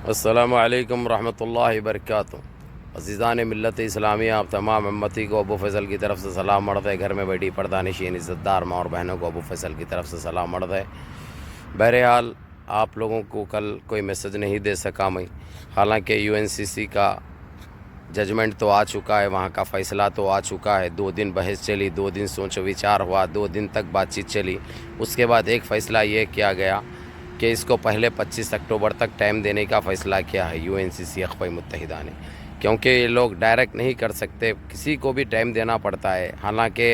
السلام علیکم ورحمۃ اللہ وبرکاتہ۔ عزیزان ملت اسلامیہ، آپ تمام امتی کو ابو فیصل کی طرف سے سلام مرد ہے۔ گھر میں بیٹھی پردہ نشین عزت دار ماں اور بہنوں کو ابو فیصل کی طرف سے سلام مرد ہے۔ بہرحال آپ لوگوں کو کل کوئی میسج نہیں دے سکا میں، حالانکہ UNCC کا ججمنٹ تو آ چکا ہے، وہاں کا فیصلہ تو آ چکا ہے۔ 2 دن بحث چلی، 2 دن سوچ و وچار ہوا، 2 دن تک بات چیت چلی۔ اس کے بعد ایک فیصلہ یہ کیا گیا کہ اس کو پہلے 25 اکتوبر تک ٹائم دینے کا فیصلہ کیا ہے UNCC اقوام متحدہ نے، کیونکہ یہ لوگ ڈائریکٹ نہیں کر سکتے، کسی کو بھی ٹائم دینا پڑتا ہے۔ حالانکہ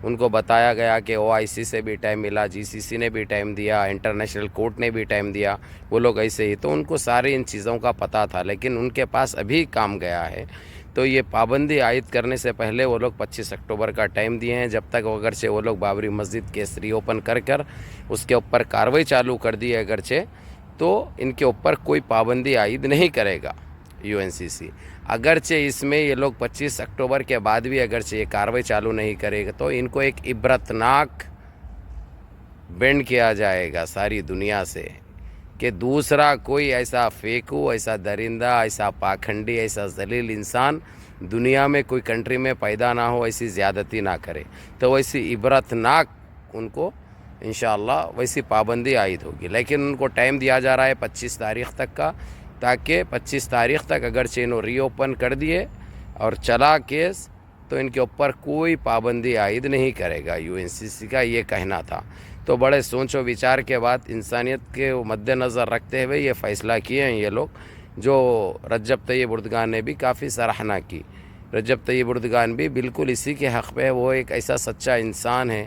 ان کو بتایا گیا کہ OIC سے بھی ٹائم ملا، GCC نے بھی ٹائم دیا، انٹرنیشنل کورٹ نے بھی ٹائم دیا، وہ لوگ ایسے ہی، تو ان کو ساری ان چیزوں کا پتہ تھا، لیکن ان کے پاس ابھی کام گیا ہے۔ تو یہ پابندی عائد کرنے سے پہلے وہ لوگ 25 اکتوبر کا ٹائم دیے ہیں، جب تک اگرچہ وہ لوگ بابری مسجد کیس ری اوپن کر اس کے اوپر کارروائی چالو کر دی ہے اگرچہ، تو ان کے اوپر کوئی پابندی عائد نہیں کرے گا UNCC۔ اگرچہ اس میں یہ لوگ 25 اکتوبر کے بعد بھی اگرچہ یہ کارروائی چالو نہیں کرے گا، تو ان کو ایک عبرتناک بینڈ کیا جائے گا ساری دنیا سے کہ دوسرا کوئی ایسا فیکو، ایسا درندہ، ایسا پاکھنڈی، ایسا ذلیل انسان دنیا میں کوئی کنٹری میں پیدا نہ ہو، ایسی زیادتی نہ کرے۔ تو ویسی عبرتناک ان کو انشاءاللہ ویسی پابندی عائد ہوگی، لیکن ان کو ٹائم دیا جا رہا ہے 25 تاریخ تک کا، تاکہ 25 تاریخ تک اگرچہ انہوں ری اوپن کر دیے اور چلا کیس تو ان کے اوپر کوئی پابندی عائد نہیں کرے گا، UNCC کا یہ کہنا تھا۔ تو بڑے سوچ و وچار کے بعد انسانیت کے مد نظر رکھتے ہوئے یہ فیصلہ کیے ہیں یہ لوگ، جو رجب طیب اردگان نے بھی کافی سراہنا کی۔ رجب طیب اردگان بھی بالکل اسی کے حق پہ ہے، وہ ایک ایسا سچا انسان ہے،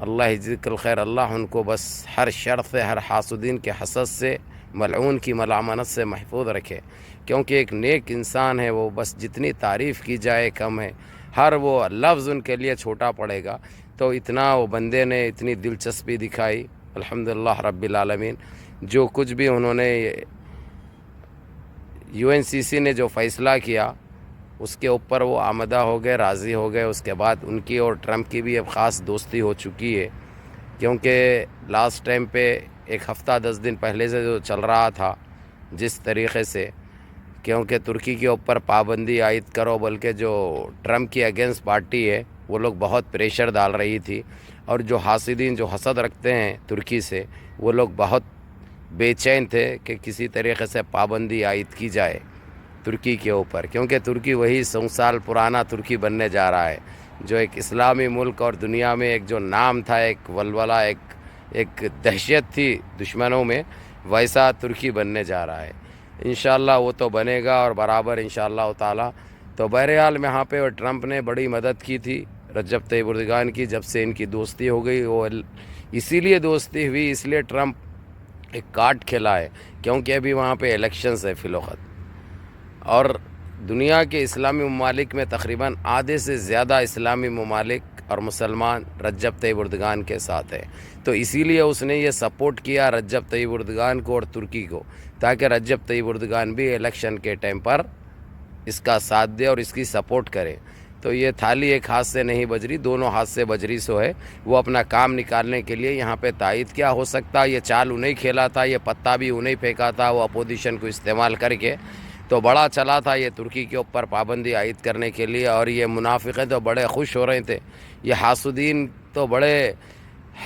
اللہ جزاک الخیر، اللہ ان کو بس ہر شر سے، ہر حاسدین کے حسد سے، ملعون کی ملامنت سے محفوظ رکھے، کیونکہ ایک نیک انسان ہے وہ، بس جتنی تعریف کی جائے کم ہے، ہر وہ لفظ ان کے لیے چھوٹا پڑے گا۔ تو اتنا وہ بندے نے اتنی دلچسپی دکھائی، الحمدللہ رب العالمین، جو کچھ بھی انہوں نے UNCC نے جو فیصلہ کیا اس کے اوپر وہ آمدہ ہو گئے، راضی ہو گئے۔ اس کے بعد ان کی اور ٹرمپ کی بھی اب خاص دوستی ہو چکی ہے، کیونکہ لاسٹ ٹائم پہ 1 ہفتہ 10 دن پہلے سے جو چل رہا تھا جس طریقے سے، کیونکہ ترکی کے اوپر پابندی عائد کرو، بلکہ جو ٹرمپ کی اگینسٹ پارٹی ہے وہ لوگ بہت پریشر ڈال رہی تھی، اور جو حاسدین جو حسد رکھتے ہیں ترکی سے، وہ لوگ بہت بے چین تھے کہ کسی طریقے سے پابندی عائد کی جائے ترکی کے اوپر، کیونکہ ترکی وہی 100 سال پرانا ترکی بننے جا رہا ہے، جو ایک اسلامی ملک اور دنیا میں ایک جو نام تھا، ایک ولولہ، ایک دہشت تھی دشمنوں میں، ویسا ترکی بننے جا رہا ہے۔ انشاءاللہ وہ تو بنے گا اور برابر انشاءاللہ تعالی۔ تو بہرحال یہاں پہ ٹرمپ نے بڑی مدد کی تھی رجب طیب اردگان کی، جب سے ان کی دوستی ہو گئی، وہ اسی لیے دوستی ہوئی، اس لیے ٹرمپ ایک کارڈ کھیلا ہے، کیونکہ ابھی وہاں پہ الیکشنز ہے فی الوقت، اور دنیا کے اسلامی ممالک میں تقریباً آدھے سے زیادہ اسلامی ممالک اور مسلمان رجب طیب اردگان کے ساتھ ہیں، تو اسی لیے اس نے یہ سپورٹ کیا رجب طیب اردگان کو اور ترکی کو، تاکہ رجب طیب اردگان بھی الیکشن کے ٹائم پر اس کا ساتھ دے اور اس کی سپورٹ کرے۔ تو یہ تھالی ایک ہاتھ سے نہیں بج رہی، دونوں ہاتھ سے بج رہی سو ہے۔ وہ اپنا کام نکالنے کے لیے یہاں پہ تائید کیا ہو سکتا، یہ چال انہیں کھیلا تھا، یہ پتا بھی انہیں پھینکا تھا، وہ اپوزیشن کو استعمال کر کے تو بڑا چلا تھا یہ ترکی کے اوپر پابندی عائد کرنے کے لیے، اور یہ منافقیں تو بڑے خوش ہو رہے تھے، یہ حاسدین تو بڑے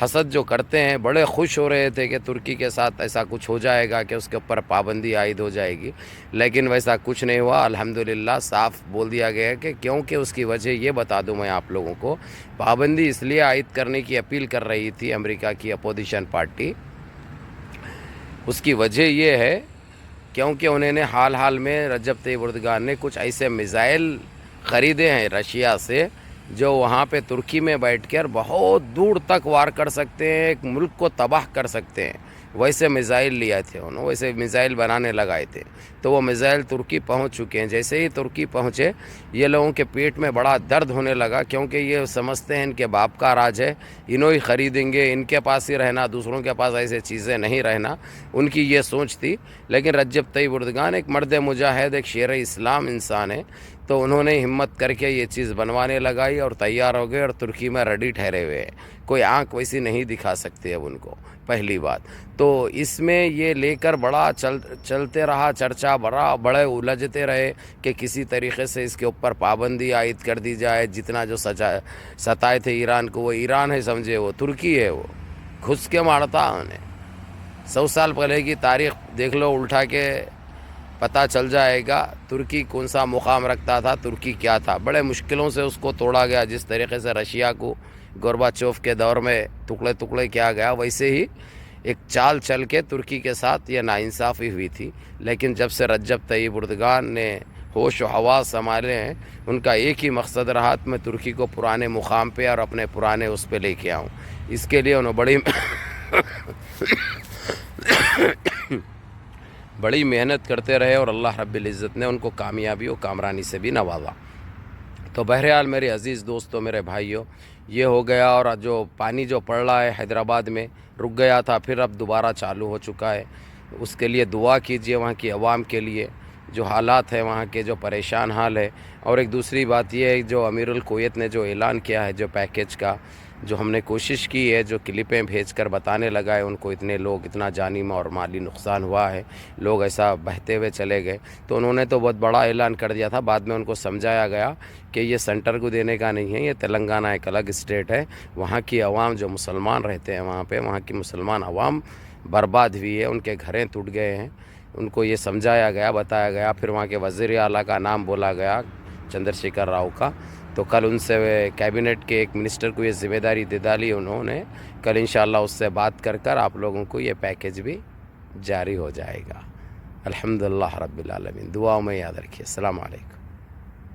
حسد جو کرتے ہیں بڑے خوش ہو رہے تھے کہ ترکی کے ساتھ ایسا کچھ ہو جائے گا کہ اس کے اوپر پابندی عائد ہو جائے گی، لیکن ویسا کچھ نہیں ہوا۔ الحمدللہ صاف بول دیا گیا ہے کہ کیونکہ اس کی وجہ یہ بتا دوں میں آپ لوگوں کو، پابندی اس لیے عائد کرنے کی اپیل کر رہی تھی امریکہ کی اپوزیشن پارٹی، اس کی وجہ یہ ہے کیونکہ انہوں نے حال میں رجب طیب اردگان نے کچھ ایسے میزائل خریدے ہیں رشیا سے، جو وہاں پہ ترکی میں بیٹھ کر بہت دور تک وار کر سکتے ہیں، ایک ملک کو تباہ کر سکتے ہیں، ویسے میزائل لیا تھے انہوں، ویسے میزائل بنانے لگائے تھے، تو وہ میزائل ترکی پہنچ چکے ہیں۔ جیسے ہی ترکی پہنچے، یہ لوگوں کے پیٹ میں بڑا درد ہونے لگا، کیونکہ یہ سمجھتے ہیں ان کے باپ کا راج ہے، انہوں ہی خریدیں گے، ان کے پاس ہی رہنا، دوسروں کے پاس ایسے چیزیں نہیں رہنا، ان کی یہ سوچ تھی۔ لیکن رجب طیب اردگان ایک مرد مجاہد، ایک شیر اسلام انسان ہے، تو انہوں نے ہمت کر کے یہ چیز بنوانے لگائی اور تیار ہو گئے، اور ترکی میں ریڈی ٹھہرے ہوئے ہیں، کوئی آنکھ ویسی نہیں دکھا سکتی اب ان کو، پہلی بات تو اس میں یہ لے کر بڑا چلتے رہا چرچا، بڑے الجھتے رہے کہ کسی طریقے سے اس کے اوپر پابندی عائد کر دی جائے. جتنا جو ستائے تھے ایران کو، وہ ایران ہے سمجھے، وہ ترکی ہے، وہ گھس کے مارتا انہیں. 100 سال پہلے کی تاریخ دیکھ لو اٹھا کے، پتہ چل جائے گا ترکی کون سا مقام رکھتا تھا، ترکی کیا تھا. بڑے مشکلوں سے اس کو توڑا گیا. جس طریقے سے رشیا کو گورباچوف کے دور میں ٹکڑے کیا گیا، ویسے ہی ایک چال چل کے ترکی کے ساتھ یہ ناانصافی ہوئی تھی. لیکن جب سے رجب طیب اردگان نے ہوش و حواس سنبھالے ہیں، ان کا ایک ہی مقصد رہا کہ میں ترکی کو پرانے مقام پہ اور اپنے پرانے اس پہ لے کے آؤں. اس کے لیے انہوں بڑی محنت کرتے رہے اور اللہ رب العزت نے ان کو کامیابی و کامرانی سے بھی نوازا. تو بہرحال میرے عزیز دوستو، میرے بھائیوں، یہ ہو گیا. اور جو پانی جو پڑ رہا ہے حیدرآباد میں، رک گیا تھا، پھر اب دوبارہ چالو ہو چکا ہے. اس کے لیے دعا کیجئے وہاں کی عوام کے لیے، جو حالات ہیں وہاں کے، جو پریشان حال ہے. اور ایک دوسری بات یہ ہے، جو امیر الکویت نے جو اعلان کیا ہے جو پیکیج کا، جو ہم نے کوشش کی ہے، جو کلپیں بھیج کر بتانے لگا ہے ان کو، اتنے لوگ، اتنا جانی اور مالی نقصان ہوا ہے، لوگ ایسا بہتے ہوئے چلے گئے. تو انہوں نے تو بہت بڑا اعلان کر دیا تھا. بعد میں ان کو سمجھایا گیا کہ یہ سینٹر کو دینے کا نہیں ہے، یہ تلنگانہ ایک الگ اسٹیٹ ہے. وہاں کی عوام جو مسلمان رہتے ہیں وہاں پہ، وہاں کی مسلمان عوام برباد ہوئی ہے، ان کے گھریں ٹوٹ گئے ہیں. ان کو یہ سمجھایا گیا، بتایا گیا. پھر وہاں کے وزیر اعلیٰ کا نام بولا گیا، چندر شیکھر راؤ کا. تو کل ان سے کیبنٹ کے ایک منسٹر کو یہ ذمہ داری دے ڈالی انہوں نے. کل انشاءاللہ اس سے بات کر آپ لوگوں کو یہ پیکیج بھی جاری ہو جائے گا. الحمدللہ رب العالمین. دعاؤں میں یاد رکھیے. السلام علیکم.